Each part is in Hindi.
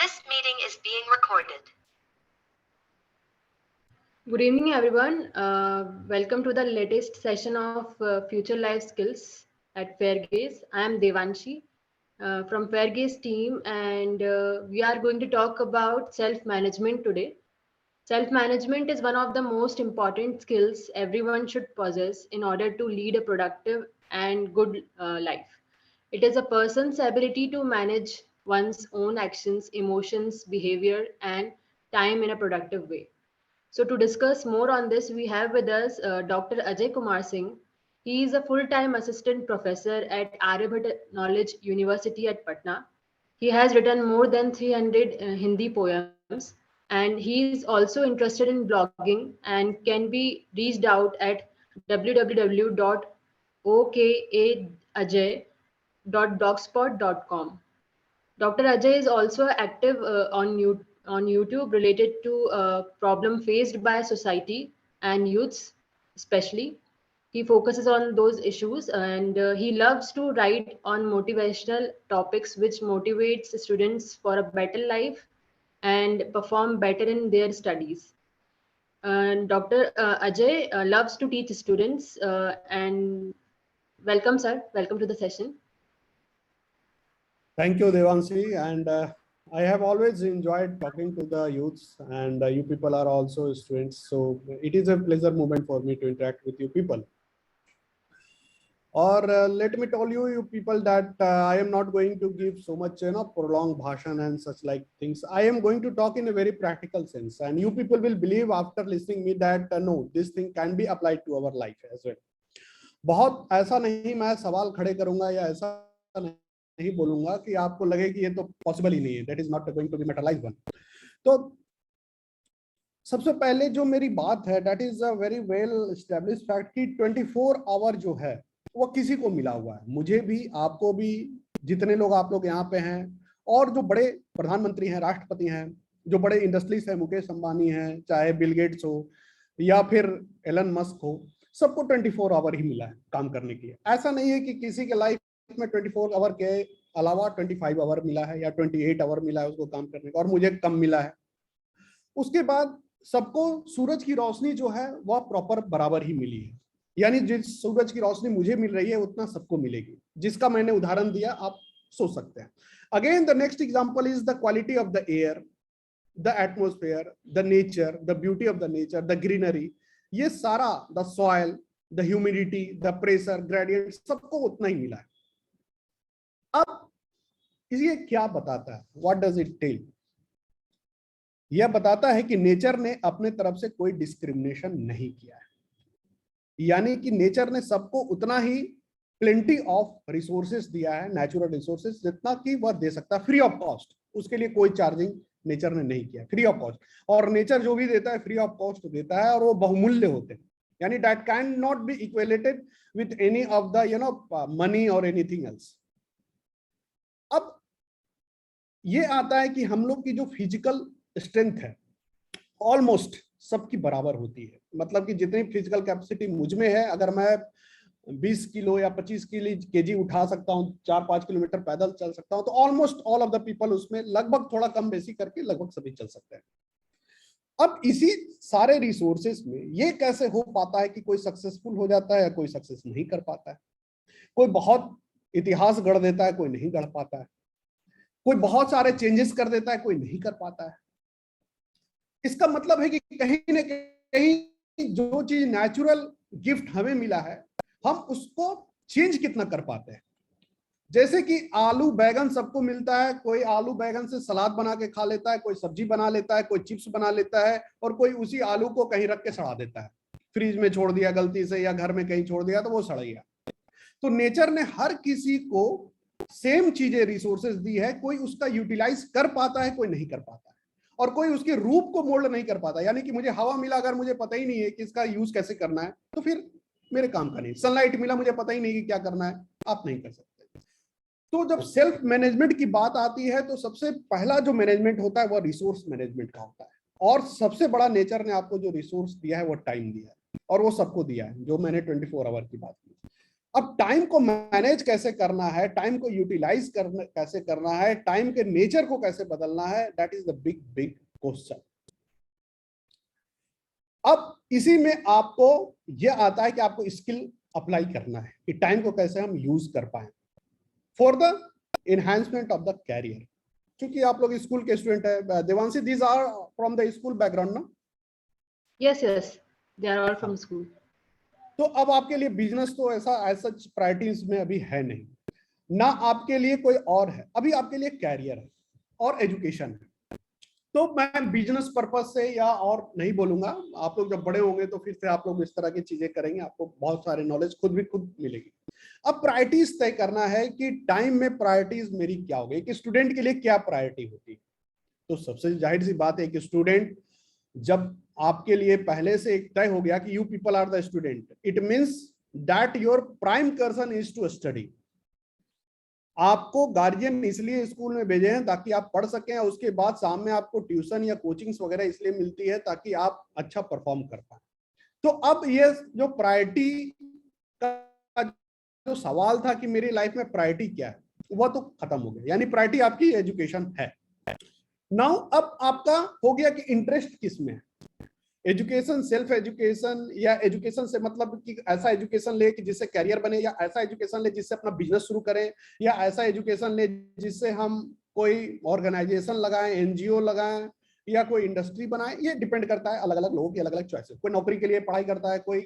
This meeting is being recorded. Good evening, everyone. Welcome to the latest session of Future Life Skills at Fairgaze. I am Devanshi from Fairgaze team, and we are going to talk about self-management today. Self-management is one of the most important skills everyone should possess in order to lead a productive and good life. It is a person's ability to manage one's own actions, emotions, behavior, and time in a productive way. So to discuss more on this, we have with us Dr. Ajay Kumar Singh. He is a full-time assistant professor at Aryabhatta Knowledge University at Patna. He has written more than 300 Hindi poems, and he is also interested in blogging and can be reached out at www.okaajay.blogspot.com. Dr. Ajay is also active on YouTube related to problem faced by society and youths, especially. He focuses on those issues and he loves to write on motivational topics which motivates students for a better life and perform better in their studies. And Dr. Ajay loves to teach students and welcome, sir. Welcome to the session. Thank you, Devanshi. And I have always enjoyed talking to the youths, and you people are also students. So it is a pleasure moment for me to interact with you people. Or let me tell you people that I am not going to give so much prolonged bhashan and such like things. I am going to talk in a very practical sense, and you people will believe after listening me that no, this thing can be applied to our life as well. बहुत ऐसा नहीं मैं सवाल खड़े करूंगा या ऐसा नहीं बोलूंगा कि आपको लगे कि ये तो पॉसिबल ही नहीं है, that is not going to be materialised one. तो सबसे पहले जो मेरी बात है that is a very well established fact कि 24 आवर जो है वो किसी को मिला हुआ है, मुझे भी, आपको भी, जितने लोग आप लोग यहाँ पे हैं, और जो बड़े प्रधानमंत्री हैं, राष्ट्रपति हैं, जो बड़े इंडस्ट्रीज हैं, मुकेश अंबानी हैं, चाहे बिल गेट्स हो या फिर एलन मस्क हो, सबको 24 आवर ही मिला है काम करने के लिए. ऐसा नहीं है कि किसी के लाइफ में 24 आवर के अलावा 25 आवर मिला है या 28 आवर मिला है उसको काम करने का, और मुझे कम मिला है. उसके बाद सबको सूरज की रोशनी जो है वह प्रॉपर बराबर ही मिली है, यानी जिस सूरज की रोशनी मुझे मिल रही है उतना सबको मिलेगी, जिसका मैंने उदाहरण दिया आप सोच सकते हैं. Again the next example is the quality of the air, the atmosphere, the nature, the beauty of the nature, the greenery, ये सारा, the soil, the humidity, the pressure gradient, सबको उतना ही मिला है. अब ये क्या बताता है, व्हाट डज इट टेल? यह बताता है कि नेचर ने अपने तरफ से कोई डिस्क्रिमिनेशन नहीं किया है, यानी कि नेचर ने सबको उतना ही प्लेंटी ऑफ रिसोर्सेस दिया है, नेचुरल रिसोर्सेस, जितना कि वह दे सकता है फ्री ऑफ कॉस्ट. उसके लिए कोई चार्जिंग नेचर ने नहीं किया, फ्री ऑफ कॉस्ट. और नेचर जो भी देता है फ्री ऑफ कॉस्ट देता है, और वो बहुमूल्य होते हैं, यानी that can not be equated with any of the money और एनीथिंग एल्स. अब ये आता है कि हम लोग की जो फिजिकल स्ट्रेंथ है ऑलमोस्ट सबकी बराबर होती है, मतलब कि जितनी फिजिकल कैपेसिटी मुझ में है, अगर मैं 20 किलो या 25 केजी उठा सकता हूँ, 4-5 किलोमीटर पैदल चल सकता हूँ, तो almost all of the people उसमें लगभग थोड़ा कम बेसी करके लगभग सभी चल सकते हैं. अब इसी सारे रिसोर्सेस में ये कैसे हो पाता है कि कोई सक्सेसफुल हो जाता है या कोई सक्सेस नहीं कर पाता है, कोई बहुत इतिहास गढ़ देता है, कोई नहीं गढ़ पाता है, कोई बहुत सारे चेंजेस कर देता है, कोई नहीं कर पाता है. इसका मतलब है कि कहीं ना कहीं जो चीज नेचुरल गिफ्ट हमें मिला है हम उसको चेंज कितना कर पाते हैं. जैसे कि आलू बैगन सबको मिलता है, कोई आलू बैगन से सलाद बना के खा लेता है, कोई सब्जी बना लेता है, कोई चिप्स बना लेता है, और कोई उसी आलू को कहीं रख के सड़ा देता है, फ्रिज में छोड़ दिया गलती से या घर में कहीं छोड़ दिया तो वो सड़ गया. तो नेचर ने हर किसी को सेम चीजें रिसोर्सेज दी है, कोई उसका यूटिलाइज कर पाता है, कोई नहीं कर पाता है, और कोई उसके रूप को मोल्ड नहीं कर पाता. यानी कि मुझे हवा मिला, अगर मुझे पता ही नहीं है कि इसका यूज कैसे करना है तो फिर मेरे काम का नहीं. सनलाइट मिला, मुझे पता ही नहीं कि क्या करना है, आप नहीं कर सकते. तो जब सेल्फ मैनेजमेंट की बात आती है तो सबसे पहला जो मैनेजमेंट होता है वह रिसोर्स मैनेजमेंट का होता है, और सबसे बड़ा नेचर ने आपको जो रिसोर्स दिया है वो टाइम दिया है, और वो सबको दिया है, जो मैंने 24 आवर की बात की. अब टाइम को मैनेज कैसे करना है, टाइम को यूटिलाइज करना कैसे करना है, टाइम के नेचर को कैसे बदलना है, that is the big big question. अब इसी में आपको यह आता है कि आपको स्किल अप्लाई करना है कि टाइम को कैसे हम यूज कर पाए for the enhancement of the career. क्योंकि आप लोग स्कूल के स्टूडेंट है, Devanshi, these are from the school background ना? Yes, yes, they are all from school. तो अब आपके लिए बिजनेस तो ऐसा सच प्रायोरिटीज में अभी है नहीं, ना आपके लिए कोई और है, अभी आपके लिए कैरियर है और एजुकेशन है। तो मैं बिजनेस पर्पज से या और नहीं बोलूंगा, आप लोग जब बड़े होंगे तो फिर से आप लोग इस तरह की चीजें करेंगे, आपको बहुत सारे नॉलेज खुद मिलेगी। अब प्रायोरिटीज तय करना है कि टाइम में प्रायोरिटीज मेरी क्या होगी, कि स्टूडेंट के लिए क्या प्रायोरिटी होती है। तो सबसे जाहिर सी बात है कि स्टूडेंट, जब आपके लिए पहले से एक तय हो गया कि you people are the student, it means that your prime concern is to study. आपको गार्जियन इसलिए स्कूल में भेजे हैं ताकि आप पढ़ सकें, और उसके बाद शाम में आपको ट्यूशन या कोचिंग्स वगैरह इसलिए मिलती है ताकि आप अच्छा परफॉर्म कर पाए। तो अब ये जो प्रायोरिटी का जो सवाल था कि मेरी लाइफ में प्रायोरिटी क्या है, वह तो खत्म हो गया, यानी प्रायोरिटी आपकी एजुकेशन है। नाउ अब आपका हो गया कि इंटरेस्ट किस में है, एजुकेशन, सेल्फ एजुकेशन, या एजुकेशन से मतलब कि ऐसा एजुकेशन ले कि जिससे करियर बने, या ऐसा एजुकेशन ले जिससे अपना बिजनेस शुरू करें, या ऐसा एजुकेशन ले जिससे हम कोई ऑर्गेनाइजेशन लगाएं, एनजीओ लगाएं, या कोई इंडस्ट्री बनाएं। ये डिपेंड करता है अलग अलग लोगों की अलग अलग चॉइसेस। कोई नौकरी के लिए पढ़ाई करता है, कोई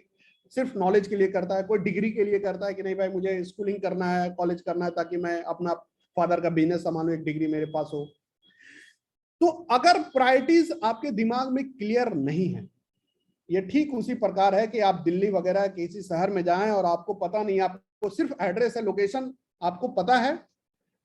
सिर्फ नॉलेज के लिए करता है, कोई डिग्री के लिए करता है कि नहीं भाई मुझे स्कूलिंग करना है, कॉलेज करना है ताकि मैं अपना फादर का बिजनेस संभालूं, एक डिग्री मेरे पास हो। तो अगर प्रायोरिटीज आपके दिमाग में क्लियर नहीं है, ये ठीक उसी प्रकार है कि आप दिल्ली वगैरह किसी शहर में जाएं और आपको पता नहीं, आपको सिर्फ एड्रेस है, लोकेशन आपको पता है,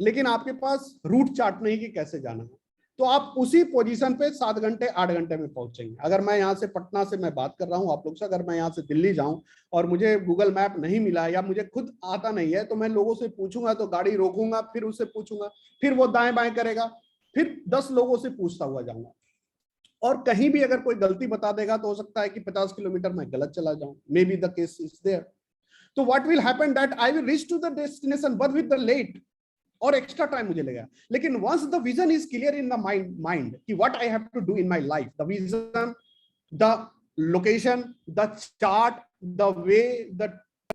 लेकिन आपके पास रूट चार्ट नहीं कि कैसे जाना है, तो आप उसी पोजीशन पे 7 घंटे 8 घंटे में पहुंचेंगे। अगर मैं यहाँ से पटना से मैं बात कर रहा हूँ आप लोग से, अगर मैं यहाँ से दिल्ली जाऊं और मुझे गूगल मैप नहीं मिला या मुझे खुद आता नहीं है, तो मैं लोगों से पूछूंगा, तो गाड़ी रोकूंगा, फिर उससे पूछूंगा, फिर वो दाएं बाएं करेगा, फिर 10 लोगों से पूछता हुआ जाऊंगा, और कहीं भी अगर कोई गलती बता देगा तो हो सकता है कि 50 किलोमीटर मैं गलत चला जाऊं, may be the case is there. तो what will happen that I will reach to the destination but with the late, और एक्स्ट्रा टाइम मुझे लगेगा। लेकिन once the vision is clear in the mind कि what I have to do in my life, the vision, the location, the chart, the way, the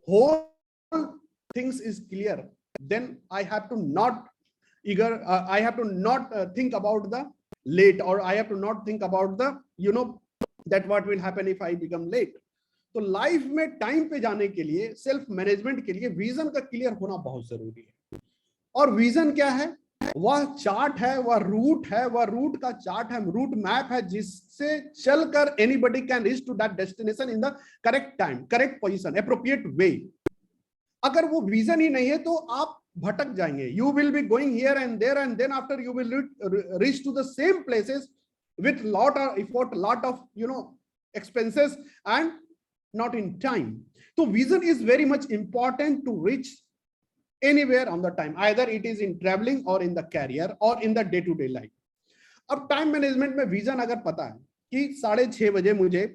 whole things is clear, then I have to not I have to not think about the late, or I have to not think about the that what will happen if I become late. तो लाइफ में टाइम पे जाने के लिए, सेल्फ मैनेजमेंट के लिए विजन का क्लियर होना बहुत जरूरी है। और विजन क्या है? वह चार्ट है, वह रूट है, वह रूट का चार्ट है, रूट मैप है, जिससे चलकर anybody can reach to that destination in the correct time, correct position, appropriate way. अगर वो विजन ही नहीं है तो आप भटक जाएंगे। You will be going here and there, and then after you will reach to the same places with lot of effort, lot of expenses, and not in time. So vision is very much important to reach anywhere on the time, either it is in traveling or in the career or in the day to day life. अब टाइम मैनेजमेंट में विजन अगर पता है कि 6:30 बजे मुझे,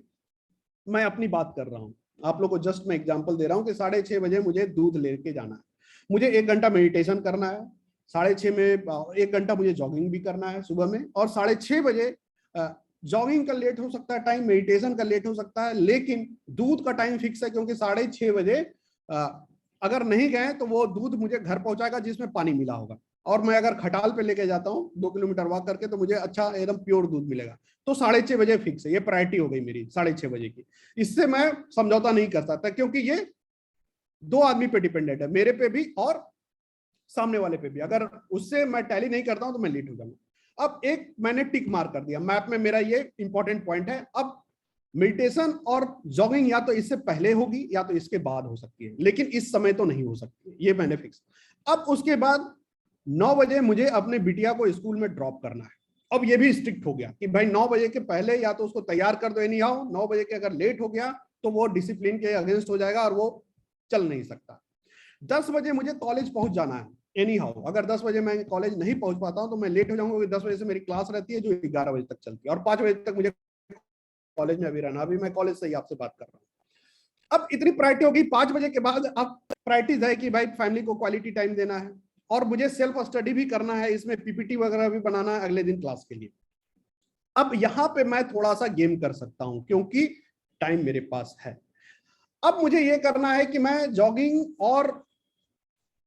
मैं अपनी बात कर रहा हूं, आप लोग को जस्ट मैं एग्जांपल दे रहा हूं कि 6:30 बजे मुझे दूध लेके जाना है, मुझे 1 घंटा मेडिटेशन करना है, 6:30 में 1 घंटा मुझे जॉगिंग भी करना है सुबह में, और 6:30 बजे जॉगिंग का लेट हो सकता है टाइम, मेडिटेशन का लेट हो सकता है, लेकिन दूध का टाइम फिक्स है, क्योंकि 6:30 बजे अगर नहीं गए तो वो दूध मुझे घर पहुंचाएगा जिसमें पानी मिला होगा, और मैं अगर खटाल पे लेके जाता हूँ 2 किलोमीटर वॉक करके तो मुझे अच्छा एकदम प्योर दूध मिलेगा। तो 6:30 बजे फिक्स है, ये प्रायोरिटी हो गई मेरी 6:30 बजे की। इससे मैं समझौता नहीं कर सकता, क्योंकि ये 2 आदमी पे डिपेंडेंट है, मेरे पे भी और सामने वाले पे भी। अगर उससे मैं टैली नहीं करता हूं तो मैं लेट हो जाऊंगा। अब एक मैंने टिक मार्क कर दिया मैप में, मेरा ये इंपॉर्टेंट पॉइंट है। अब मेडिटेशन और जॉगिंग या तो इससे पहले होगी या तो इसके बाद हो सकती है, लेकिन इस समय तो नहीं हो सकती, ये मैंने फिक्स। अब उसके बाद 9 बजे मुझे अपने बिटिया को स्कूल में ड्रॉप करना है। अब ये भी स्ट्रिक्ट हो गया कि भाई 9 बजे के पहले या तो उसको तैयार कर दो, एनी हाउ 9 बजे के अगर लेट हो गया तो वो डिसिप्लिन के अगेंस्ट हो जाएगा और वो चल नहीं सकता। 10 बजे मुझे कॉलेज पहुंच जाना है, एनी हाउ अगर 10 बजे मैं कॉलेज नहीं पहुंच पाता हूं तो मैं लेट हो जाऊंगा, क्योंकि 10 बजे से मेरी क्लास रहती है जो 11 बजे तक चलती है, और 5 बजे तक मुझे कॉलेज में अभी रहना। अभी मैं कॉलेज से ही आपसे बात कर रहा हूँ। अब इतनी प्रायोरिटी होगी 5 बजे के बाद, अब प्रायोरिटीज है कि भाई फैमिली को क्वालिटी टाइम देना है और मुझे सेल्फ स्टडी भी करना है, इसमें पीपीटी वगैरह भी बनाना है अगले दिन क्लास के लिए। अब यहां पे मैं थोड़ा सा गेम कर सकता हूं क्योंकि टाइम मेरे पास है। अब मुझे ये करना है कि मैं जॉगिंग और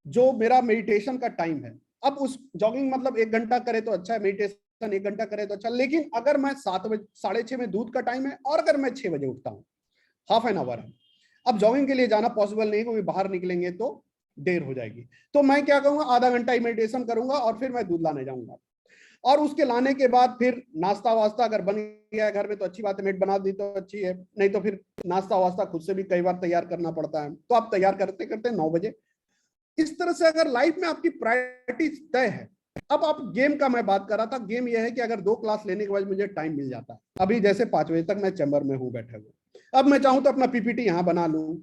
जो मेरा मेडिटेशन का टाइम है, अब उस जॉगिंग मतलब 1 घंटा करे तो अच्छा है, मेडिटेशन 1 घंटा करे तो अच्छा, लेकिन अगर मैं 7 बजे 6:30 में दूध का टाइम है और अगर मैं 6 बजे उठता हूँ, हाफ एन आवर है, अब जॉगिंग के लिए जाना पॉसिबल नहीं, क्योंकि बाहर निकलेंगे तो देर हो जाएगी, तो मैं क्या करूंगा, आधा घंटा ही मेडिटेशन करूंगा और फिर मैं दूध लाने जाऊंगा। और उसके लाने के बाद फिर नाश्ता वास्ता अगर बन गया है घर में तो अच्छी बात है, मेड बना दी तो अच्छी है, नहीं तो फिर नाश्ता वास्ता खुद से भी कई बार तैयार करना पड़ता है, तो आप तैयार करते करते 9 बजे। इस तरह से अगर लाइफ में आपकी प्रायोरिटी तय है। अब आप गेम का मैं बात कर रहा था, गेम यह है कि अगर 2 क्लास लेने के बाद मुझे टाइम मिल जाता है, अभी जैसे 5 बजे तक मैं चैम्बर में हूँ बैठे हुए, अब मैं चाहूं तो अपना पीपीटी यहाँ बना लूं,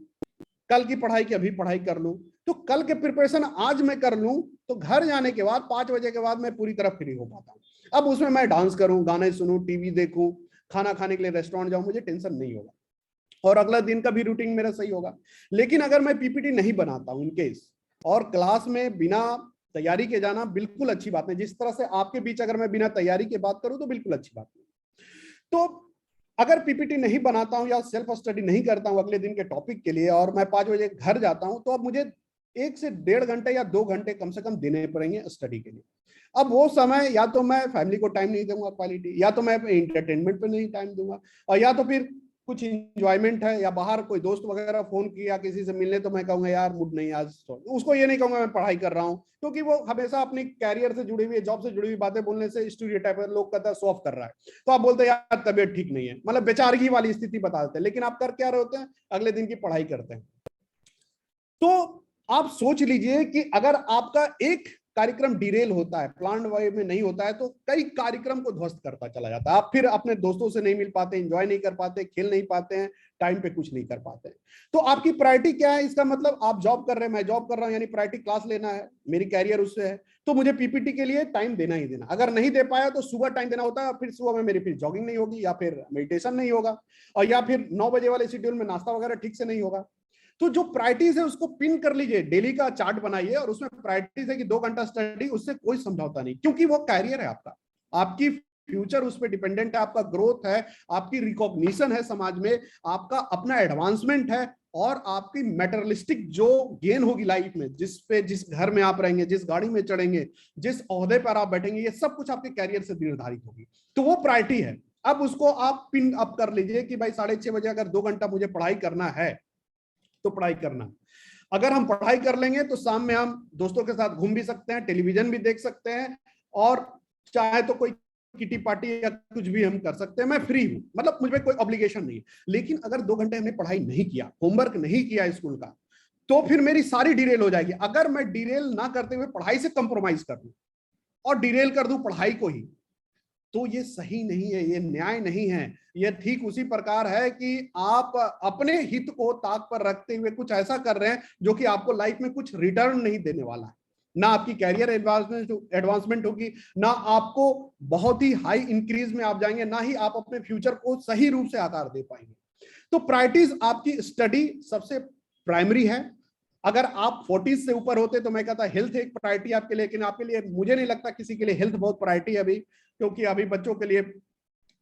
कल की पढ़ाई की अभी पढ़ाई कर लूं, तो कल के प्रिपरेशन आज मैं कर लूं, तो घर जाने के बाद 5 बजे के बाद मैं पूरी तरह फ्री हो पाता हूँ। अब उसमें मैं डांस करूं, गाने सुनूं, टीवी देखूं, खाना खाने के लिए रेस्टोरेंट जाऊं, मुझे टेंशन नहीं होगा और अगला दिन का भी रूटीन मेरा सही होगा। लेकिन अगर मैं पीपीटी नहीं बनाता हूं इनकेस, और क्लास में बिना तैयारी के जाना बिल्कुल अच्छी बात नहीं, जिस तरह से आपके बीच अगर मैं बिना तैयारी के बात करूं तो बिल्कुल अच्छी बात नहीं। तो अगर पीपीटी नहीं बनाता हूं या सेल्फ स्टडी नहीं करता हूं अगले दिन के टॉपिक के लिए और मैं 5 बजे घर जाता हूं, तो अब मुझे 1 से 1.5 घंटे या 2 घंटे कम से कम देने पड़ेंगे स्टडी के लिए। अब वो समय या तो मैं फैमिली को टाइम नहीं दूंगा क्वालिटी, या तो मैं इंटरटेनमेंट पे नहीं टाइम दूंगा, और या तो फिर कुछ इंजॉयमेंट है या बाहर कोई दोस्त वगैरह फोन किया किसी से मिलने, तो मैं कहूंगा यार मूड नहीं आज, उसको ये नहीं कहूंगा मैं पढ़ाई कर रहा हूं, क्योंकि वो हमेशा अपनी कैरियर से जुड़ी हुई, जॉब से जुड़ी हुई बातें बोलने से स्टीरियोटाइप है, लोग कहता है शो ऑफ कर रहा है, तो आप बोलते हैं यार तबीयत ठीक नहीं है, मतलब बेचारगी वाली स्थिति बता देते हैं, लेकिन आप कर क्या रहे होते हैं, अगले दिन की पढ़ाई करते हैं। तो आप सोच लीजिए कि अगर आपका एक कार्यक्रम डिरेल होता है, प्लान वे में नहीं होता है, तो कई कार्यक्रम को ध्वस्त करता चला जाता है, आप फिर अपने दोस्तों से नहीं मिल पाते, एंजॉय नहीं कर पाते, खेल नहीं पाते हैं, टाइम पे कुछ नहीं कर पाते हैं। तो आपकी प्रायोरिटी क्या है, इसका मतलब आप जॉब कर रहे हैं, मैं जॉब कर रहा हूं, यानी प्रायोरिटी क्लास लेना है, मेरी कैरियर उससे है, तो मुझे पीपीटी के लिए टाइम देना ही देना। अगर नहीं दे पाया तो सुबह टाइम देना होता है, फिर सुबह में मेरी फिर जॉगिंग नहीं होगी या फिर मेडिटेशन नहीं होगा, और या फिर 9 बजे वाले शेड्यूल में नाश्ता वगैरह ठीक से नहीं होगा। तो जो प्रायोरिटीज है उसको पिन कर लीजिए, डेली का चार्ट बनाइए और उसमें प्रायोरिटीज है कि 2 घंटा स्टडी, उससे कोई समझौता नहीं, क्योंकि वो कैरियर है आपका, आपकी फ्यूचर उस पर डिपेंडेंट है, आपका ग्रोथ है, आपकी रिकॉग्निशन है समाज में, आपका अपना एडवांसमेंट है, और आपकी मेटरलिस्टिक जो गेन होगी लाइफ में, जिस घर में आप रहेंगे, जिस गाड़ी में चढ़ेंगे, जिस ओहदे पर आप बैठेंगे, ये सब कुछ आपके कैरियर से निर्धारित होगी। तो वो प्रायोरिटी है। अब उसको आप पिन अप कर लीजिए कि भाई 6:30 बजे अगर 2 घंटा मुझे पढ़ाई करना है तो पढ़ाई करना। अगर हम पढ़ाई कर लेंगे तो शाम में हम दोस्तों के साथ घूम भी सकते हैं, टेलीविजन भी देख सकते हैं, और चाहे तो कोई किटी पार्टी या कुछ भी हम कर सकते हैं, मैं फ्री हूं, मतलब मुझ पे कोई ऑब्लिगेशन नहीं है। लेकिन अगर 2 घंटे हमने पढ़ाई नहीं किया, होमवर्क नहीं किया स्कूल का, तो फिर मेरी सारी डिरेल हो जाएगी। अगर मैं डिरेल ना करते हुए पढ़ाई से कंप्रोमाइज कर दूं और डिरेल कर दूं पढ़ाई को ही, तो ये सही नहीं है, ये न्याय नहीं है। ये ठीक उसी प्रकार है कि आप अपने हित को ताक पर रखते हुए कुछ ऐसा कर रहे हैं जो कि आपको लाइफ में कुछ रिटर्न नहीं देने वाला है। ना आपकी कैरियर एडवांसमेंट होगी, ना आपको बहुत ही हाई इंक्रीज में आप जाएंगे, ना ही आप अपने फ्यूचर को सही रूप से आकार दे पाएंगे। तो प्रायोरिटीज आपकी स्टडी सबसे प्राइमरी है। अगर आप 40 से ऊपर होते तो मैं कहता हेल्थ एक प्रायोरिटी आपके लिए, लेकिन आपके लिए मुझे नहीं लगता किसी के लिए हेल्थ बहुत प्रायोरिटी है अभी, क्योंकि अभी बच्चों के लिए,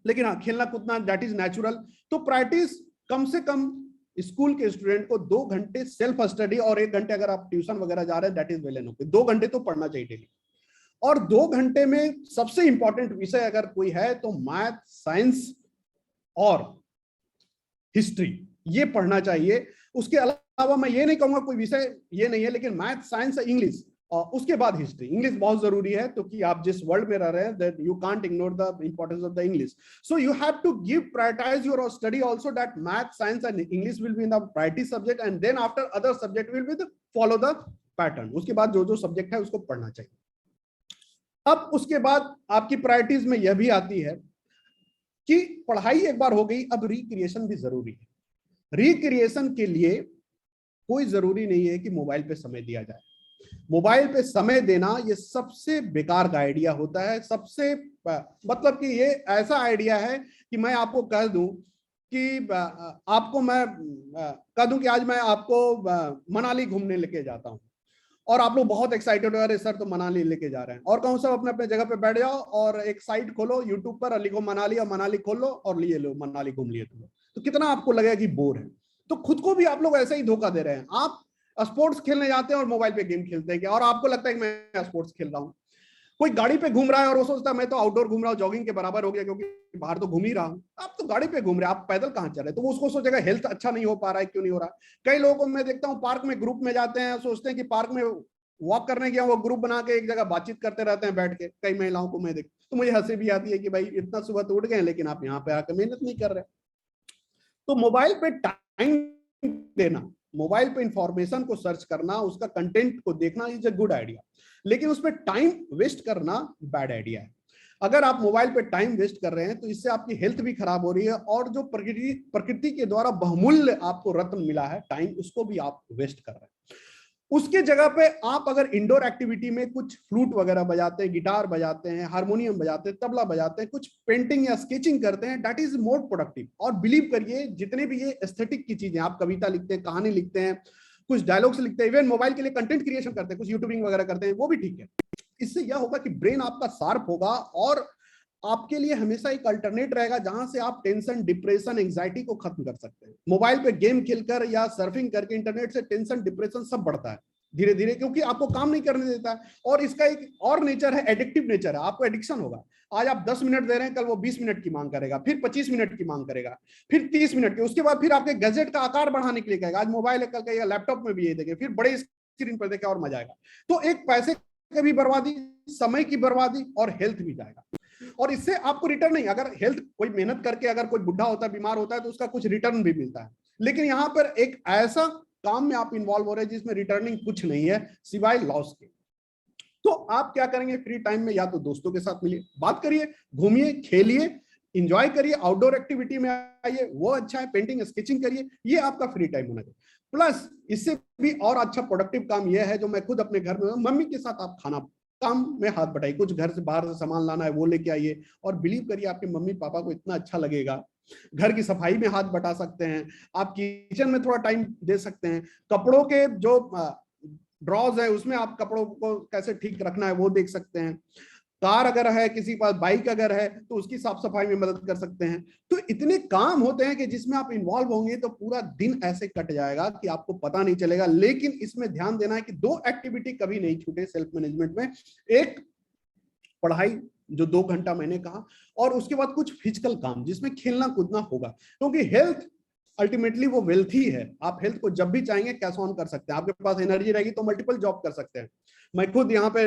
लेकिन हाँ खेलना कूदना दैट इज नेचुरल। तो प्रायोरिटीज कम से कम स्कूल के स्टूडेंट को 2 घंटे सेल्फ स्टडी और 1 घंटे अगर आप ट्यूशन वगैरह जा रहे हैं दैट इज वेल एनफ। 2 घंटे तो पढ़ना चाहिए डेली, और 2 घंटे में सबसे इंपॉर्टेंट विषय अगर कोई है तो मैथ, साइंस और हिस्ट्री, ये पढ़ना चाहिए। उसके अलावा मैं ये नहीं कहूंगा कोई विषय ये नहीं है, लेकिन मैथ, साइंस, इंग्लिश, और उसके बाद हिस्ट्री। इंग्लिश बहुत जरूरी है क्योंकि आप जिस वर्ल्ड में रह रहे हैं, that you can't ignore the importance of the English. So you have to give prioritise your study also, that math, science and English will be in the priority subject, and then after other subject will be the follow the pattern. उसके बाद जो जो सब्जेक्ट है उसको पढ़ना चाहिए। अब उसके बाद आपकी प्रायोरिटीज में यह भी आती है कि पढ़ाई एक बार हो गई, अब रिक्रिएशन भी जरूरी है। रिक्रिएशन के लिए कोई जरूरी नहीं है कि मोबाइल पे समय दिया जाए। मोबाइल पे समय देना ये सबसे बेकार का आइडिया होता है। सबसे मतलब कि ये ऐसा आइडिया है कि मैं आपको कह दूं कि आपको मैं कह दूं कि आज मैं आपको मनाली घूमने लेके जाता हूं और आप लोग बहुत एक्साइटेड हो, अरे सर तो मनाली लेके जा रहे हैं, और कहूं सब अपने अपने जगह पे बैठ जाओ और एक साइट खोलो यूट्यूब पर, लिखो मनाली और मनाली खोल लो और लिए लो मनाली घूम लिए तुम, तो कितना आपको लगेगा कि बोर है। तो खुद को भी आप लोग ऐसे ही धोखा दे रहे हैं। आप स्पोर्ट्स खेलने जाते हैं और मोबाइल पे गेम खेलते हैं क्या, और आपको लगता है कि मैं स्पोर्ट्स खेल रहा हूँ। कोई गाड़ी पे घूम रहा है और वो सोचता है मैं तो आउटडोर घूम रहा हूँ, जॉगिंग के बराबर हो गया क्योंकि बाहर तो घूम ही रहा हूँ। आप तो गाड़ी पे घूम रहे हैं, आप पैदल कहाँ चल रहे हैं, तो वो उसको सोचेगा हेल्थ अच्छा नहीं हो पा रहा है, क्यों नहीं हो रहा। कई लोगों को मैं देखता हूँ पार्क में ग्रुप में जाते हैं, सोचते हैं कि पार्क में वॉक करने गया, वो ग्रुप बना के एक जगह बातचीत करते रहते हैं बैठ के। कई महिलाओं को मैं देख, तो मुझे हंसी भी आती है कि भाई इतना सुबह तो उठ गए लेकिन आप यहाँ पे आकर मेहनत नहीं कर रहे। तो मोबाइल पे टाइम देना, मोबाइल पे इंफॉर्मेशन को सर्च करना, उसका कंटेंट को देखना इज अ गुड आइडिया, लेकिन उसमें टाइम वेस्ट करना बैड आइडिया है। अगर आप मोबाइल पे टाइम वेस्ट कर रहे हैं तो इससे आपकी हेल्थ भी खराब हो रही है, और जो प्रकृति के द्वारा बहुमूल्य आपको रत्न मिला है टाइम, उसको भी आप वेस्ट कर रहे हैं। उसके जगह पे आप अगर इंडोर एक्टिविटी में कुछ फ्लूट वगैरह बजाते हैं, गिटार बजाते हैं, हारमोनियम बजाते हैं, तबला बजाते हैं, कुछ पेंटिंग या स्केचिंग करते हैं, दैट इज मोर प्रोडक्टिव। और बिलीव करिए जितने भी ये एस्थेटिक की चीजें, आप कविता लिखते हैं, कहानी लिखते हैं, कुछ डायलॉग्स लिखते हैं, इवन मोबाइल के लिए कंटेंट क्रिएशन करते हैं, कुछ यूट्यूबिंग वगैरह करते हैं, वो भी ठीक है। इससे यह होगा कि ब्रेन आपका शार्प होगा और आपके लिए हमेशा एक अल्टरनेट रहेगा जहां से आप टेंशन, डिप्रेशन, एंजाइटी को खत्म कर सकते हैं। मोबाइल पे गेम खेलकर या सर्फिंग करके इंटरनेट से टेंशन, डिप्रेशन सब बढ़ता है धीरे धीरे, क्योंकि आपको काम नहीं करने देता है। और इसका एक और नेचर है, एडिक्टिव नेचर है, आपको एडिक्शन होगा। आज आप 10 मिनट दे रहे हैं, कल वो 20 मिनट की मांग करेगा, फिर 25 मिनट की मांग करेगा, फिर 30 मिनट की, उसके बाद फिर आपके गैजेट का आकार बढ़ाने के लिए कहेगा, आज मोबाइल है कल कहेगा लैपटॉप में भी ये देखे, फिर बड़े स्क्रीन पर देखे और मजा आएगा। तो एक पैसे की भी बर्बादी, समय की बर्बादी और हेल्थ भी जाएगा। और इससे आपको रिटर्न नहीं, अगर हेल्थ कोई मेहनत करके अगर कोई बुढ़ा होता है, बीमार होता है, तो उसका कुछ रिटर्न भी मिलता है। लेकिन यहां पर एक ऐसा काम में आप इन्वॉल्व हो रहे हैं जिसमें रिटर्निंग कुछ नहीं है सिवाय लॉस के। तो आप क्या करेंगे फ्री टाइम में, या तो दोस्तों के साथ मिलिए, बात करिए, घूमिए, खेलिए, इंजॉय करिए, आउटडोर एक्टिविटी में आइए, वो अच्छा है, पेंटिंग, स्केचिंग करिए, ये आपका फ्री टाइम होना चाहिए। प्लस इससे भी और अच्छा प्रोडक्टिव काम यह है जो मैं खुद अपने घर में, मम्मी के साथ आप खाना काम में हाथ बटाइए, कुछ घर से बाहर से सामान लाना है वो लेके आइए, और बिलीव करिए आपके मम्मी पापा को इतना अच्छा लगेगा। घर की सफाई में हाथ बटा सकते हैं, आप किचन में थोड़ा टाइम दे सकते हैं, कपड़ों के जो ड्रॉज है उसमें आप कपड़ों को कैसे ठीक रखना है वो देख सकते हैं, कार अगर है किसी के पास, बाइक अगर है तो उसकी साफ सफाई में मदद कर सकते हैं। तो इतने काम होते हैं कि जिसमें आप इन्वॉल्व होंगे तो पूरा दिन ऐसे कट जाएगा कि आपको पता नहीं चलेगा। लेकिन इसमें ध्यान देना है कि 2 एक्टिविटी कभी नहीं छूटे सेल्फ मैनेजमेंट में, एक पढ़ाई जो 2 घंटा मैंने कहा, और उसके बाद कुछ फिजिकल काम जिसमें खेलना कूदना होगा, क्योंकि हेल्थ अल्टीमेटली वो वेल्थ ही है। आप हेल्थ को जब भी चाहेंगे कैश ऑन कर सकते हैं, आपके पास एनर्जी रहेगी तो मल्टीपल जॉब कर सकते हैं। मैं खुद यहाँ पे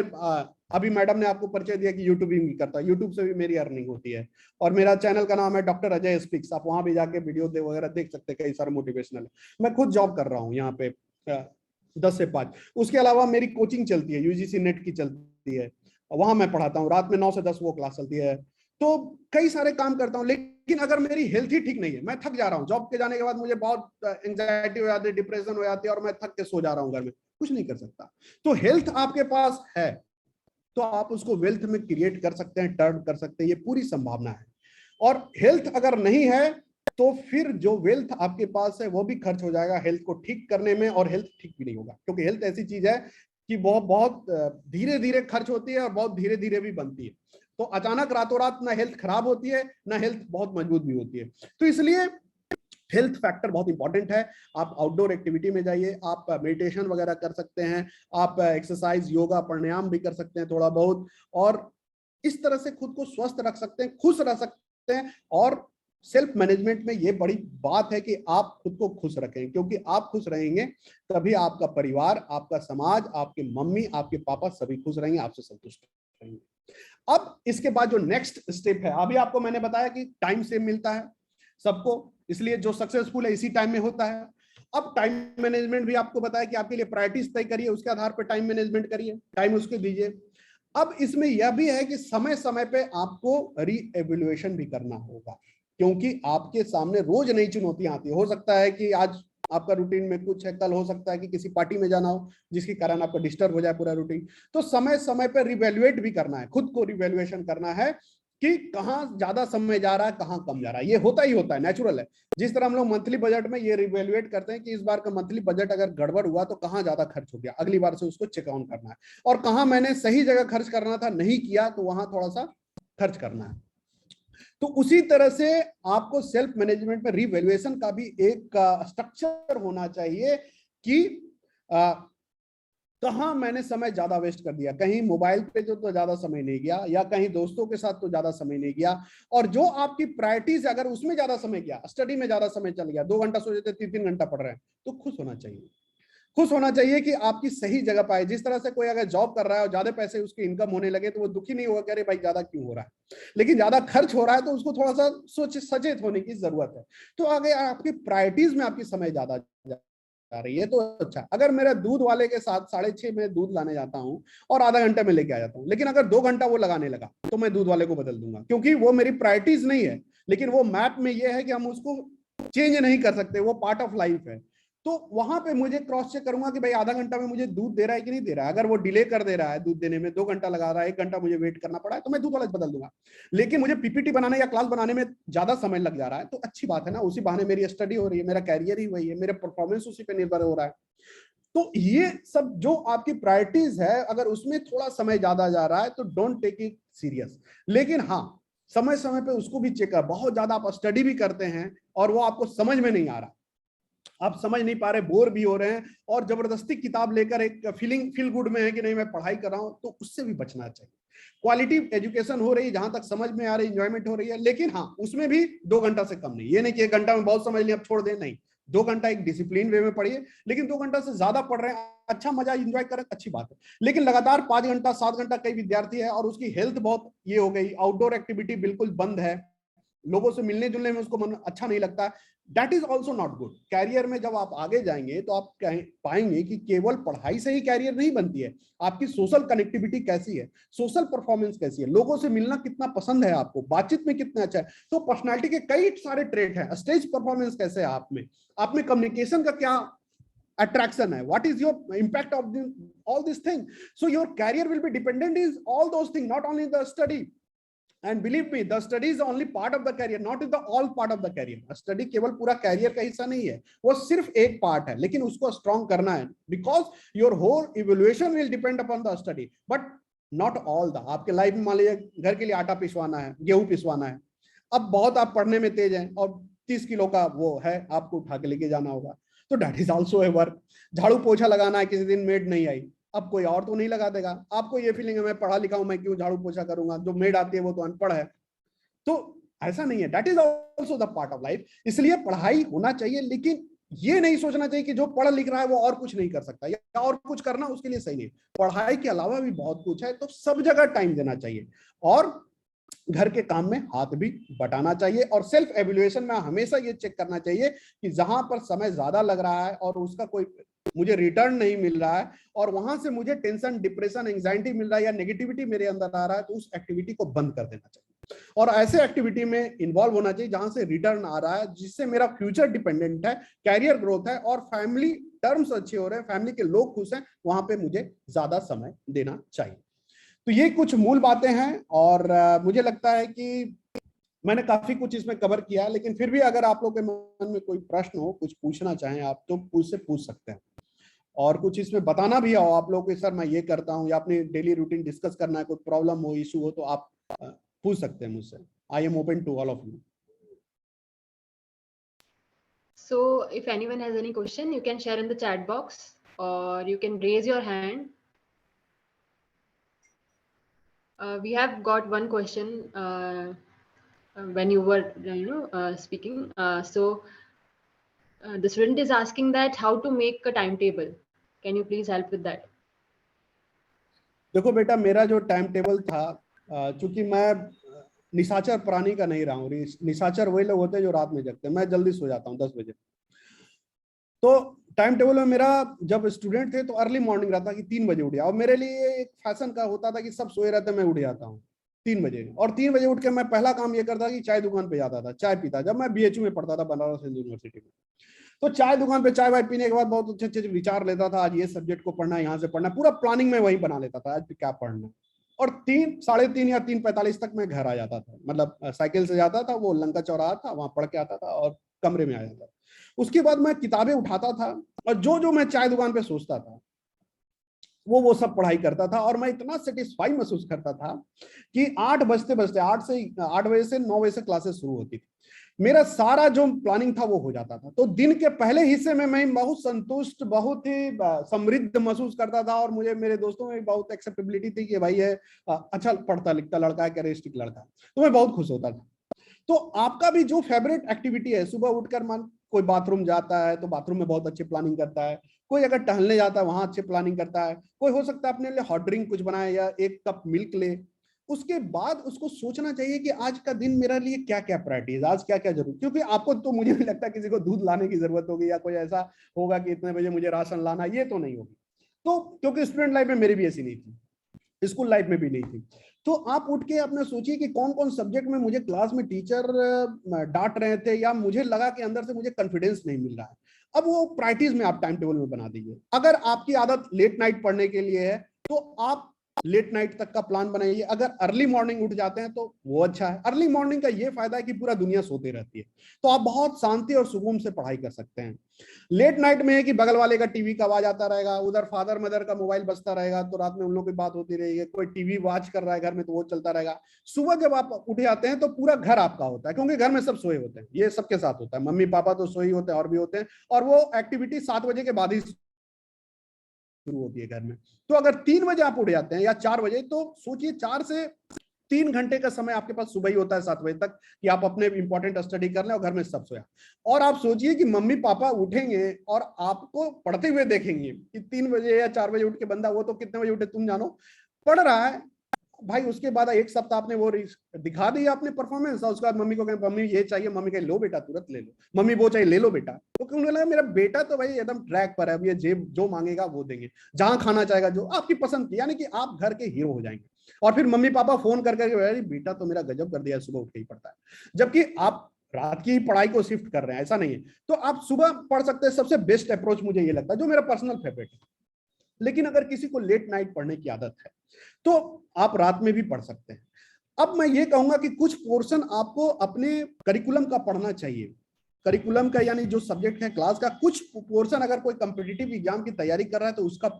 अभी मैडम ने आपको परिचय दिया कि यूट्यूबिंग भी करता है, यूट्यूब से भी मेरी अर्निंग होती है, और मेरा चैनल का नाम है डॉक्टर अजय स्पीक्स, आप वहां भी जाके वीडियो वगैरह देख सकते हैं, कई सारे मोटिवेशनल है। मैं खुद जॉब कर रहा हूँ यहाँ पे 10 से 5। उसके अलावा मेरी कोचिंग चलती है, यूजीसी नेट की चलती है, वहां मैं पढ़ाता हूँ, रात में 9 से 10 वो क्लास चलती है। तो कई सारे काम करता हूँ, लेकिन अगर मेरी हेल्थ ही ठीक नहीं है, मैं थक जा रहा हूँ, जॉब के जाने के बाद मुझे बहुत एंजाइटी हो जाती है, डिप्रेशन हो जाती है, और मैं थक के सो जा रहा हूँ घर में, कुछ नहीं कर सकता। तो हेल्थ आपके पास है तो आप उसको वेल्थ में क्रिएट कर सकते हैं, टर्न कर सकते हैं, ये पूरी संभावना है। और हेल्थ अगर नहीं है तो फिर जो वेल्थ आपके पास है वो भी खर्च हो जाएगा हेल्थ को ठीक करने में, और हेल्थ ठीक भी नहीं होगा, क्योंकि हेल्थ ऐसी चीज है कि वो बहुत धीरे धीरे खर्च होती है और बहुत धीरे धीरे भी बनती है। तो अचानक रातों रात ना हेल्थ खराब होती है ना हेल्थ बहुत मजबूत भी होती है। तो इसलिए हेल्थ फैक्टर बहुत इंपॉर्टेंट है। आप आउटडोर एक्टिविटी में जाइए, आप मेडिटेशन वगैरह कर सकते हैं, आप एक्सरसाइज, योगा, प्राणायाम भी कर सकते हैं थोड़ा बहुत, और इस तरह से खुद को स्वस्थ रख सकते हैं, खुश रह सकते हैं। और सेल्फ मैनेजमेंट में ये बड़ी बात है कि आप खुद को खुश रखें, क्योंकि आप खुश रहेंगे तभी आपका परिवार, आपका समाज, आपके मम्मी, आपके पापा सभी खुश रहेंगे, आपसे संतुष्ट रहेंगे। अब इसके बाद जो नेक्स्ट स्टेप है, अभी आपको मैंने बताया कि टाइम से मिलता है सबको, इसलिए जो सक्सेसफुल है इसी टाइम में होता है। अब टाइम मैनेजमेंट भी आपको बताया कि आपके लिए प्रायोरिटीज तय करिए, उसके आधार पर टाइम मैनेजमेंट करिए, टाइम उसके दीजिए। अब इसमें यह भी है कि समय समय पे आपको रीएवैल्यूएशन भी करना होगा, क्योंकि आपके सामने रोज नई चुनौतियां आती है। हो सकता है कि आज आपका रूटीन में कुछ है, कल हो सकता है कि किसी पार्टी में जाना हो जिसके कारण आपका डिस्टर्ब हो जाए पूरा रूटीन। तो समय समय पर रिवैल्यूएट भी करना है, खुद को रिवैल्यूएशन करना है कि कहाँ ज्यादा समय जा रहा है, कहाँ कम जा रहा है। ये होता ही होता है, नेचुरल है। जिस तरह हम लोग मंथली बजट में ये रिवेल्युएट करते हैं कि इस बार का मंथली बजट अगर गड़बड़ हुआ तो कहाँ ज्यादा खर्च हो गया, अगली बार से उसको चेक आउट करना है, और कहाँ मैंने सही जगह खर्च करना था नहीं किया तो वहां थोड़ा सा खर्च करना है। तो उसी तरह से आपको सेल्फ मैनेजमेंट में रिवैल्यूएशन का भी एक स्ट्रक्चर होना चाहिए कि कहाँ मैंने समय ज्यादा वेस्ट कर दिया, कहीं मोबाइल पे तो ज्यादा समय नहीं गया, या कहीं दोस्तों के साथ तो ज्यादा समय नहीं गया, और जो आपकी प्रायोरिटीज अगर उसमें ज्यादा समय गया, स्टडी में ज्यादा समय चल गया, 2 घंटा सोचे थे 3 घंटा पढ़ रहे हैं, तो खुश होना चाहिए। खुश होना चाहिए कि आपकी सही जगह पाए। जिस तरह से कोई अगर जॉब कर रहा है और ज्यादा पैसे उसकी इनकम होने लगे तो वो दुखी नहीं होगा कि अरे भाई ज्यादा क्यों हो रहा है, लेकिन ज्यादा खर्च हो रहा है तो उसको थोड़ा सा सचेत होने की जरूरत है। तो अगर आपकी प्रायोरिटीज में आपकी समय ज्यादा जा रही है तो अच्छा। अगर मेरा दूध वाले के साथ 6:30 में दूध लाने जाता हूँ और आधा घंटा में लेके आ जाता हूँ, लेकिन अगर 2 घंटा वो लगाने लगा तो मैं दूध वाले को बदल दूंगा, क्योंकि वो मेरी प्रायोरिटीज नहीं है। लेकिन वो मैप में ये है कि हम उसको चेंज नहीं कर सकते, वो पार्ट ऑफ लाइफ है। तो वहां पे मुझे क्रॉस चेक करूंगा कि भाई आधा घंटा में मुझे दूध दे रहा है कि नहीं दे रहा है। अगर वो डिले कर दे रहा है दूध देने में, 2 घंटा लगा रहा है, 1 घंटा मुझे वेट करना पड़ा है, तो मैं दूध वाला बदल दूंगा। लेकिन मुझे पीपीटी बनाने या क्लास बनाने में ज्यादा समय लग जा रहा है तो अच्छी बात है ना, उसी बहाने मेरी स्टडी हो रही है, मेरा कैरियर ही वही है, मेरा परफॉर्मेंस उसी पे निर्भर हो रहा है। तो ये सब जो आपकी प्रायोरिटीज है, अगर उसमें थोड़ा समय ज्यादा जा रहा है तो डोंट टेक इट सीरियस। लेकिन हाँ, समय समय पे उसको भी चेक कर। बहुत ज्यादा आप स्टडी भी करते हैं और वो आपको समझ में नहीं आ रहा, आप समझ नहीं पा रहे, बोर भी हो रहे हैं, और जबरदस्ती किताब लेकर एक फील गुड में है कि नहीं मैं पढ़ाई कर रहा हूं, तो उससे भी बचना चाहिए। क्वालिटी एजुकेशन हो रही है, जहां तक समझ में आ रही है, एंजॉयमेंट हो रही है, लेकिन हाँ उसमें भी 2 घंटा से कम नहीं। ये नहीं कि 1 घंटा में बहुत समझ लिया अब छोड़ दें, नहीं, 2 घंटा एक डिसिप्लिन वे में पढ़िए। लेकिन 2 घंटा से ज्यादा पढ़ रहे हैं, अच्छा मजा एंजॉय करें, अच्छी बात है। लेकिन लगातार 5 घंटा 7 घंटा कई विद्यार्थी है और उसकी हेल्थ बहुत ये हो गई, आउटडोर एक्टिविटी बिल्कुल बंद है, लोगों से मिलने जुलने में उसको मन अच्छा नहीं लगता, that is also not good. Career में जब आप आगे जाएंगे तो आप पाएंगे कि केवल पढ़ाई से ही कैरियर नहीं बनती है। आपकी सोशल कनेक्टिविटी कैसी है, सोशल परफॉर्मेंस कैसी है, लोगों से मिलना कितना पसंद है आपको, बातचीत में कितना अच्छा है। तो पर्सनालिटी के कई सारे ट्रेट हैं। स्टेज परफॉर्मेंस कैसे है आप में कम्युनिकेशन का क्या attraction hai, what is your impact of all these things. So your career will be dependent is all those things, not only the study. And believe me, the study is only part of the career, not is the all part of the career. Study केवल पूरा career का हिस्सा नहीं है, वो सिर्फ एक part है, लेकिन उसको strong करना है, because your whole evaluation will depend upon the study, but not all the। आपके लाइफ में मान लीजिए घर के लिए आटा पिसवाना है, गेहूं पिसवाना है, अब बहुत आप पढ़ने में तेज हैं और 30 किलो का वो है, आपको उठा के लेके जाना होगा, तो that is also a work. झाड़ू पोछा लगाना है, किसी दिन मेड नहीं आई, अब कोई और तो नहीं लगा देगा, आपको ये फीलिंग है मैं पढ़ा लिखा हूं, मैं क्यों झाड़ू पोछा करूंगा, जो मेड आती है वो तो अनपढ़ है। तो ऐसा नहीं है, that is also the part of life. इसलिए पढ़ाई होना चाहिए, लेकिन ये नहीं सोचना चाहिए कि जो पढ़ लिख रहा है वो और कुछ नहीं कर सकता या और कुछ करना उसके लिए सही नहीं। पढ़ाई के अलावा भी बहुत कुछ है, तो सब जगह टाइम देना चाहिए और घर के काम में हाथ भी बटाना चाहिए। और सेल्फ एवेल्युएशन में हमेशा ये चेक करना चाहिए कि जहां पर समय ज्यादा लग रहा है और उसका कोई मुझे रिटर्न नहीं मिल रहा है, और वहां से मुझे टेंशन, डिप्रेशन, एंजाइटी मिल रहा है या नेगेटिविटी मेरे अंदर आ रहा है, तो उस एक्टिविटी को बंद कर देना चाहिए और ऐसे एक्टिविटी में इन्वॉल्व होना चाहिए जहां से रिटर्न आ रहा है, जिससे मेरा फ्यूचर डिपेंडेंट है, कैरियर ग्रोथ है और फैमिली टर्म्स अच्छे हो रहे हैं, फैमिली के लोग खुश हैं, वहां पे मुझे ज्यादा समय देना चाहिए। तो ये कुछ मूल बातें हैं और मुझे लगता है कि मैंने काफी कुछ इसमें कवर किया है, लेकिन फिर भी अगर आप लोग के मन में कोई प्रश्न हो, कुछ पूछना चाहें आप, तो मुझसे पूछ सकते हैं। और कुछ इसमें बताना भी हो आप लोग को, सर मैं ये करता हूँ, या अपनी डेली रूटीन डिस्कस करना है, कोई प्रॉब्लम हो, इशू हो, तो आप पूछ सकते हैं मुझसे। I am open to all of you. So if anyone has any question, you can share in the chat box or you can raise your hand. We have got one question when you were speaking. The student is asking that how to make a timetable. Can you please help with that? देखो बेटा, मेरा जो टाइम टेबल था, चूंकि मैं निशाचर प्राणी का नहीं रहा हूँ, निशाचर वही लोग होते हैं जो रात में जगते हैं, मैं जल्दी सो जाता हूँ 10 बजे। तो टाइम टेबल में मेरा, जब स्टूडेंट थे तो अर्ली मॉर्निंग रहता कि 3 बजे उठ जाओ, और मेरे लिए एक फैशन का होता था कि सब सोए रहते, मैं उठ जाता हूँ 3 बजे। और 3 बजे उठ के मैं पहला काम ये करता कि चाय दुकान पे जाता था, चाय पीता, जब मैं बीएचयू में पढ़ता था, बनारस हिंदू यूनिवर्सिटी में। तो चाय दुकान पे चाय वाय पीने के बाद बहुत अच्छे अच्छे विचार लेता था, आज ये सब्जेक्ट को पढ़ना है, यहाँ से पढ़ना, पूरा प्लानिंग में वही बना लेता था, आज क्या पढ़ना। और 3, 3:30 या 3:45 तक मैं घर आ जाता था, मतलब साइकिल से जाता था, वो लंका चौराहा था, वहां पढ़ के आता था और कमरे में आ जाता था। उसके बाद मैं किताबें उठाता था और जो जो मैं चाय दुकान पे सोचता था वो सब पढ़ाई करता था, और मैं इतना सेटिस्फाई महसूस करता था कि 8 बजते बजते 8 बजे से 9 बजे से क्लासेस शुरू होती थी, मेरा सारा जो प्लानिंग था वो हो जाता था। तो दिन के पहले हिस्से में मैं बहुत संतुष्ट, बहुत ही समृद्ध महसूस करता था, और मुझे मेरे दोस्तों में बहुत एक्सेप्टेबिलिटी थी कि भाई है अच्छा पढ़ता लिखता लड़का है, कैरिस्टिक लड़का है, तो मैं बहुत खुश होता था। तो आपका भी जो फेवरेट एक्टिविटी है, सुबह उठकर मन कोई बाथरूम जाता है तो बाथरूम में बहुत अच्छी प्लानिंग करता है, कोई अगर टहलने जाता है वहां अच्छी प्लानिंग करता है, कोई हो सकता है अपने लिए हॉट ड्रिंक कुछ बनाए या 1 कप मिल्क ले। उसके बाद उसको सोचना चाहिए कि आज का दिन मेरे लिए क्या क्या प्रायोरिटीज, आज क्या क्या जरूर, क्योंकि आपको तो मुझे नहीं लगता किसी को दूध लाने की जरूरत होगी या कोई ऐसा होगा कि इतने बजे मुझे राशन लाना, ये तो नहीं होगी। तो क्योंकि स्टूडेंट लाइफ में मेरी भी ऐसी नहीं थी, स्कूल लाइफ में भी नहीं थी। तो आप उठ के अपने सोचिए कि कौन कौन सब्जेक्ट में मुझे क्लास में टीचर डांट रहे थे या मुझे लगा कि अंदर से मुझे कॉन्फिडेंस नहीं मिल रहा है, अब वो प्रायोरिटीज में आप टाइम टेबल में बना दीजिए। अगर आपकी आदत लेट नाइट पढ़ने के लिए है तो आप लेट नाइट तक का प्लान बनाइए। अगर अर्ली मॉर्निंग उठ जाते हैं तो वो अच्छा है। अर्ली मॉर्निंग का ये फायदा है कि पूरा दुनिया सोती रहती है, तो आप बहुत शांति और सुकून से पढ़ाई कर सकते हैं। लेट नाइट में है कि बगल वाले का टीवी का आवाज आता रहेगा, उधर फादर मदर का मोबाइल बजता रहेगा, तो रात में उन लोगों की बात होती रहेगी, कोई टीवी वॉच कर रहा है घर में तो वो चलता रहेगा। सुबह जब आप उठ जाते हैं तो पूरा घर आपका होता है, क्योंकि घर में सब सोए होते हैं, ये सबके साथ होता है, मम्मी पापा तो सोए होते हैं और भी होते हैं, और वो एक्टिविटी 7 बजे के बाद ही शुरू होती है घर में। तो अगर 3 बजे आप उठ जाते हैं या 4 बजे, तो सोचिए 4 से 3 घंटे का समय आपके पास सुबह ही होता है 7 बजे तक कि आप अपने इंपॉर्टेंट स्टडी कर लें और घर में सब सोया। और आप सोचिए कि मम्मी पापा उठेंगे और आपको पढ़ते हुए देखेंगे कि 3 बजे या 4 बजे उठ के बंदा, वो तो कितने बजे उठे तुम जानो, पढ़ रहा है भाई। उसके बाद 1 सप्ताह आपने वो दिखा दी आपने परफॉर्मेंस, और उसके बाद मम्मी को कहें मम्मी ये चाहिए, मम्मी कहे लो बेटा तुरंत ले लो, मम्मी वो चाहिए ले लो बेटा। तो उन्हें लगा मेरा बेटा तो भाई एकदम ट्रैक पर है, अब ये जेब जो मांगेगा वो देंगे, जहां खाना चाहेगा जो आपकी पसंद की, यानी कि आप घर के हीरो हो जाएंगे। और फिर मम्मी पापा फोन करके बेटा तो मेरा गजब कर दिया, सुबह उठ के ही पढ़ता है, जबकि आप रात की पढ़ाई को शिफ्ट कर रहे हैं, ऐसा नहीं है। तो आप सुबह पढ़ सकते हैं, सबसे बेस्ट अप्रोच मुझे ये लगता है, जो मेरा पर्सनल फेवरेट है। लेकिन अगर किसी को लेट नाइट पढ़ने की आदत है तो आप रात में भी पढ़ सकते हैं। अब मैं ये कहूंगा कि कुछ पोर्शन आपको अपने करिकुलम का पढ़ना चाहिए। करिकुलम का यानी जो सब्जेक्ट है क्लास का, कुछ पोर्शन अगर कोई कॉम्पिटिटिव एग्जाम की तैयारी कर रहा है तो उसका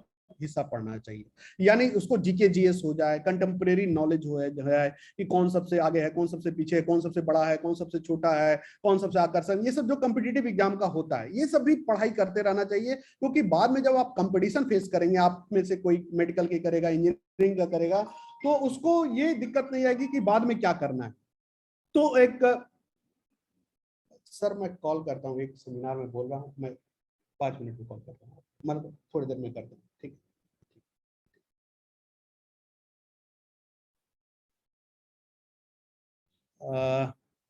हिस्सा पढ़ना चाहिए, यानी उसको जीके जीएस हो जाए, कंटेम्प्रेरी नॉलेज हो है कि कौन सबसे आगे है, कौन सबसे पीछे है, कौन सबसे बड़ा है, कौन सबसे छोटा है, कौन सबसे आकर्षक, ये सब जो कॉम्पिटिटिव एग्जाम का होता है, ये सब भी पढ़ाई करते रहना चाहिए। क्योंकि बाद में जब आप कंपटीशन फेस करेंगे, आप में से कोई मेडिकल की करेगा, इंजीनियरिंग का करेगा, तो उसको ये दिक्कत नहीं आएगी कि बाद में क्या करना है। तो एक सर मैं कॉल करता हूँ, एक सेमिनार में बोल रहा हूँ, मैं 5 मिनट में कॉल करता हूँ, मतलब थोड़ी देर में करता हूँ, ठीक।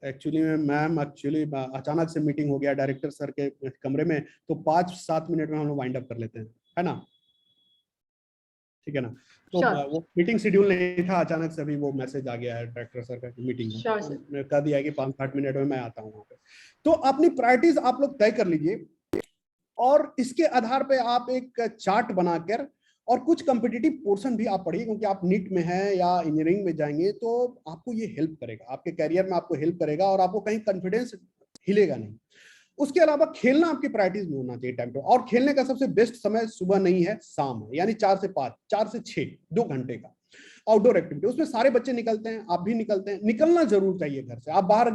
एक्चुअली मैम अचानक से मीटिंग हो गया डायरेक्टर सर के कमरे में, तो 5-7 मिनट में हम लोग वाइंड अप कर लेते हैं, है ना? ठीक है ना? तो वो मीटिंग शेड्यूल नहीं था, अचानक से अभी वो मैसेज आ गया है डायरेक्टर सर का मीटिंग है, तो मैं कह दिया कि 5-8 मिनट में मैं आता हूँ वहाँ पे। तो अपनी प्रायोरिटीज आप लोग तय कर लीजिए, और इसके आधार पे आप एक चार्ट बनाकर, और कुछ कॉम्पिटिटिव पोर्शन भी आप पढ़िए, क्योंकि आप नीट में हैं या इंजीनियरिंग में जाएंगे तो आपको ये हेल्प करेगा, आपके करियर में आपको हेल्प करेगा, और आपको कहीं कॉन्फिडेंस हिलेगा नहीं। उसके अलावा खेलना आपकी प्रायोरिटीज में होना चाहिए टाइम पे, और खेलने का सबसे बेस्ट समय सुबह नहीं है, शाम है, यानी 4 से 5, 4 से 6, 2 घंटे का आउटडोर एक्टिविटी। उसमें सारे बच्चे निकलते हैं, आप भी निकलते हैं, निकलना जरूर चाहिए घर से। आप बाहर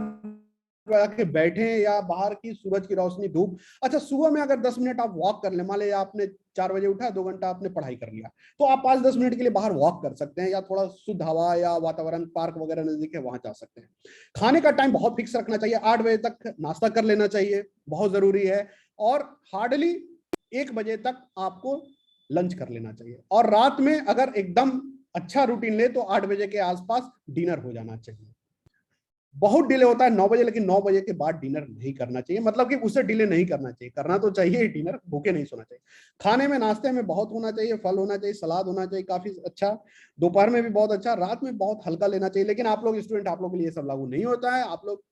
के बैठे या बाहर की सूरज की रोशनी, धूप, अच्छा सुबह में अगर 10 मिनट आप वॉक कर ले, मान लिया आपने 4 बजे उठा, 2 घंटा आपने पढ़ाई कर लिया, तो आप 5-10 मिनट के लिए बाहर वॉक कर सकते हैं, या थोड़ा शुद्ध हवा या वातावरण, पार्क वगैरह नजदीक है वहां जा सकते हैं। खाने का टाइम बहुत फिक्स रखना चाहिए, 8 बजे तक नाश्ता कर लेना चाहिए, बहुत जरूरी है, और हार्डली 1 बजे तक आपको लंच कर लेना चाहिए। और रात में अगर एकदम अच्छा रूटीन ले तो 8 बजे के आसपास डिनर हो जाना चाहिए। बहुत डिले होता है 9 बजे, लेकिन 9 बजे के बाद डिनर नहीं करना चाहिए, मतलब कि उसे डिले नहीं करना चाहिए, करना तो चाहिए डिनर, भूखे नहीं सोना चाहिए। खाने में, नाश्ते में बहुत होना चाहिए, फल होना चाहिए, सलाद होना चाहिए काफी अच्छा, दोपहर में भी बहुत अच्छा, रात में बहुत हल्का लेना चाहिए। लेकिन आप लोग स्टूडेंट, आप लोग के लिए सब लागू नहीं होता है, आप लोग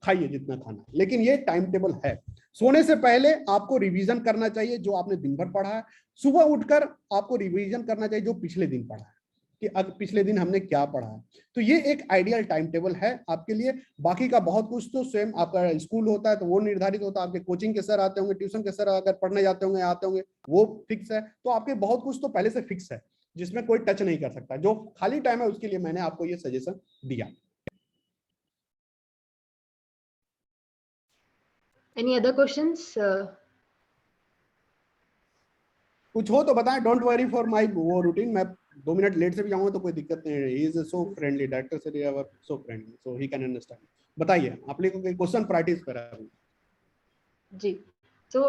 खाइए जितना खाना, लेकिन ये टाइम टेबल है। सोने से पहले आपको रिवीजन करना चाहिए जो आपने दिन भर पढ़ा है, सुबह उठकर आपको रिवीजन करना चाहिए जो पिछले दिन पढ़ा है। कि पिछले दिन हमने क्या पढ़ा है। तो ये एक आइडियल टाइम टेबल है आपके लिए। बाकी का बहुत कुछ तो स्वयं आपका स्कूल होता है तो वो निर्धारित होता है, आपके कोचिंग के सर आते होंगे, ट्यूशन के सर अगर पढ़ने जाते होंगे आते होंगे, वो फिक्स है। तो आपके बहुत कुछ तो पहले से फिक्स है जिसमें कोई टच नहीं कर सकता। जो खाली टाइम है उसके लिए मैंने आपको ये सजेशन दिया। Any other questions? कुछ हो तो बताएं, डोंट वरी फॉर माय वो रूटीन। मैं 2 मिनट लेट से भी जाऊंगा तो कोई दिक्कत नहीं है। He is so friendly, director sir our so friendly, so he can understand. बताइए, आप लोगों के क्वेश्चन प्रैक्टिस पर है। जी, तो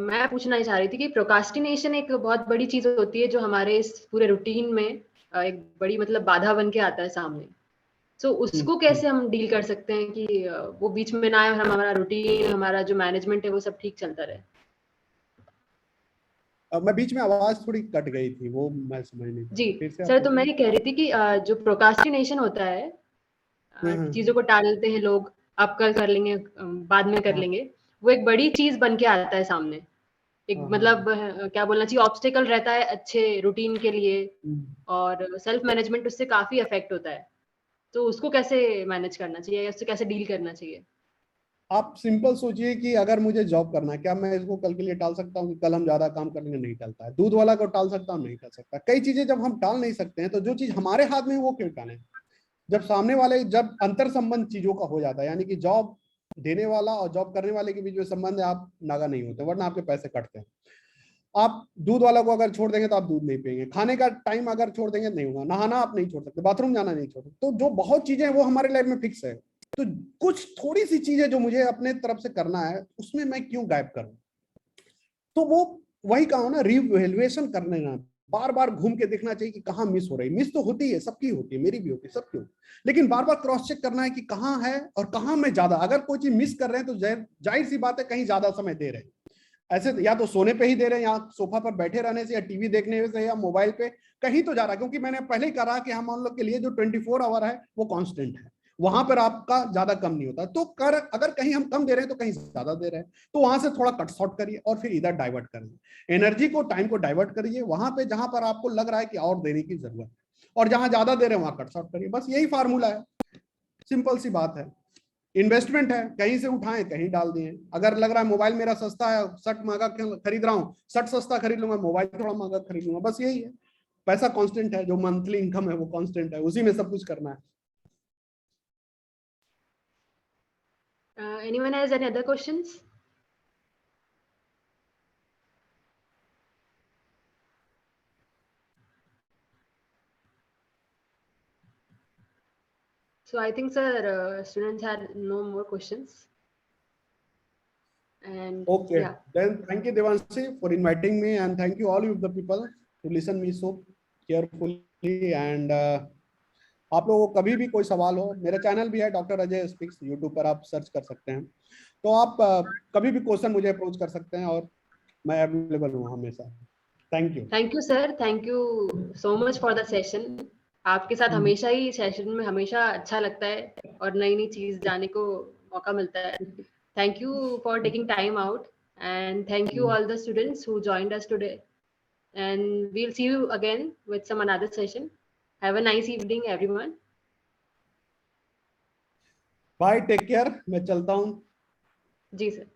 मैं पूछना ही चाह रही थी कि प्रोकास्टिनेशन एक बहुत बड़ी चीज होती है जो हमारे इस पूरे रूटीन में एक बड़ी मतलब बाधा बन के आता है सामने। तो उसको कैसे हम डील कर सकते हैं कि वो बीच में ना आए और हमारा रूटीन, हमारा जो मैनेजमेंट है वो सब ठीक चलता रहे। मैं बीच में आवाज थोड़ी कट गई थी, वो मैं समझ नहीं जी पाया, फिर से आप सर, तो मैं बोलिए। ये कह रही थी कि जो प्रोकास्टिनेशन होता है, चीजों को टालते हैं लोग, अब कल कर लेंगे, बाद में कर हाँ, लेंगे, वो एक बड़ी चीज बन के आता है सामने। एक हाँ, मतलब क्या बोलना चाहिए, ऑब्स्टेकल रहता है अच्छे रूटीन के लिए, हाँ। और सेल्फ मैनेजमेंट उससे काफी अफेक्ट होता है। तो उसको कैसे मैनेज करना चाहिए या उससे कैसे डील करना चाहिए? आप सिंपल सोचिए कि अगर मुझे जॉब करना है, क्या मैं इसको कल के लिए टाल सकता हूँ कि कल हम ज्यादा काम कर लेंगे? नहीं टालता है। दूध वाला को टाल सकता हूँ? नहीं टाल सकता। कई चीजें जब हम टाल नहीं सकते हैं तो जो चीज हमारे हाथ में है वो क्यों टालें? जब सामने वाले, जब अंतर संबंध चीजों का हो जाता है, यानी कि जॉब देने वाला और जॉब करने वाले के बीच में संबंध है, आप नागा नहीं होते, वरना आपके पैसे कटते हैं। आप दूध वाला को अगर छोड़ देंगे तो आप दूध नहीं पिएंगे, खाने का टाइम अगर छोड़ देंगे नहीं होगा, नहाना आप नहीं छोड़ सकते, बाथरूम जाना नहीं छोड़ सकते। तो जो बहुत चीजें हैं वो हमारे लाइफ में फिक्स है। तो कुछ थोड़ी सी चीजें जो मुझे अपने तरफ से करना है उसमें मैं क्यों गायब करूं? तो वो वही कहा ना, रिवैल्यूएशन करने ना, बार बार घूम के देखना चाहिए कि कहाँ मिस हो रही। मिस तो होती है, सबकी होती है, मेरी भी होती है, सबकी होती है, लेकिन बार बार क्रॉस चेक करना है कि कहाँ है और कहाँ मैं ज्यादा, अगर कोई चीज मिस कर रहे हैं तो जाहिर सी बात है कहीं ज्यादा समय दे रहे हैं। ऐसे या तो सोने पे ही दे रहे हैं, या सोफा पर बैठे रहने से, या टीवी देखने से, या मोबाइल पे कहीं तो जा रहा है। क्योंकि मैंने पहले ही कहा कि हम लोग के लिए जो 24 आवर है वो कांस्टेंट है, वहां पर आपका ज्यादा कम नहीं होता। तो अगर कहीं हम कम दे रहे हैं तो कहीं ज्यादा दे रहे हैं, तो वहां से थोड़ा कट शॉर्ट करिए और फिर इधर डाइवर्ट करिए। एनर्जी को, टाइम को डाइवर्ट करिए वहां पे जहां पर आपको लग रहा है कि और देने की जरूरत है, और जहां ज्यादा दे रहे हैं वहां कट शॉर्ट करिए। बस यही फार्मूला है, सिंपल सी बात है। इन्वेस्टमेंट है, कहीं से उठाएं कहीं डाल दिए। अगर लग रहा है मोबाइल मेरा सस्ता है, शर्ट महंगा खरीद रहा हूँ, शर्ट सस्ता खरीद लूंगा, मोबाइल थोड़ा महंगा खरीद लूंगा, बस यही है। पैसा कांस्टेंट है, जो मंथली इनकम है वो कांस्टेंट है, उसी में सब कुछ करना है। Anyone has any other questions? So I think, sir, students had no more questions. And Okay, yeah, then thank you Devanshi for inviting me, and thank you all of the people to listen me so carefully. And आप लोगों को कभी भी कोई सवाल हो, मेरा चैनल भी है डॉक्टर अजय स्पीक्स, यूट्यूब पर आप सर्च कर सकते हैं। तो आप कभी भी क्वेश्चन मुझे अप्रोच कर सकते हैं और मैं अवेलेबल हूँ हमेशा। Thank you. thank you, sir. Thank you so much for the session. आपके साथ हमेशा ही सेशन में हमेशा अच्छा लगता है और नई नई चीज जानने को मौका मिलता है। Thank you for taking time out, and thank you all the students who joined us today. And we'll see you again with some another session. Have a nice evening, everyone. Bye, take care, मैं चलता हूँ। जी सर।